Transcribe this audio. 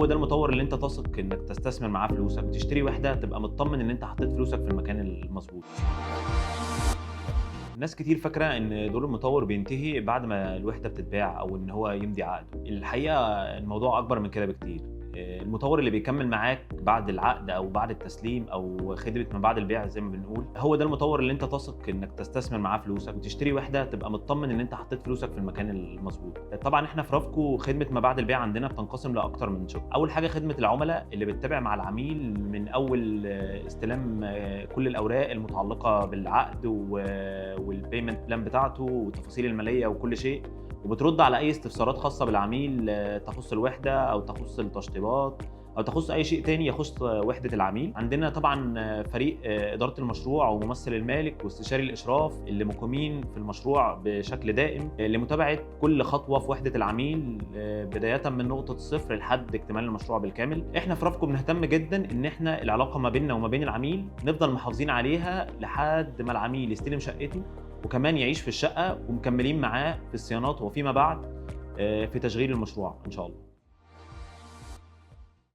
هو ده المطور اللي انت تثق انك تستثمر معاه فلوسك وتشتري وحده تبقى مطمن ان انت حطيت فلوسك في المكان المظبوط. ناس كتير فاكرة إن دور المطور بينتهي بعد ما الوحدة بتتباع أو إن هو يمضي عقده، الحقيقة الموضوع أكبر من كده بكتير. المطور اللي بيكمل معاك بعد العقد أو بعد التسليم أو خدمة ما بعد البيع زي ما بنقول، هو ده المطور اللي أنت تثق إنك تستثمر معاه فلوسك وتشتري وحدة تبقى مطمن إن أنت حطيت فلوسك في المكان المظبوط. طبعًا إحنا في رافكو خدمة ما بعد البيع عندنا بتنقسم لأكتر من شق. أول حاجة خدمة العملاء اللي بتتابع مع العميل من أول استلام كل الأوراق المتعلقة بالعقد والpayment plan بتاعته والتفاصيل المالية وكل شيء، وبترد على أي استفسارات خاصة بالعميل تخص الوحدة أو تخص التشطيبات أو تخص أي شيء تاني يخص وحدة العميل. عندنا طبعًا فريق إدارة المشروع وممثل المالك واستشاري الإشراف اللي مقيمين في المشروع بشكل دائم لمتابعة كل خطوة في وحدة العميل بدايةً من نقطة الصفر لحد اكتمال المشروع بالكامل. إحنا في رافكو بنهتم جدًا إن إحنا العلاقة ما بيننا وما بين العميل نفضل محافظين عليها لحد ما العميل يستلم شقته وكمان يعيش في الشقة ومكملين معاه في الصيانات وفيما بعد في تشغيل المشروع إن شاء الله.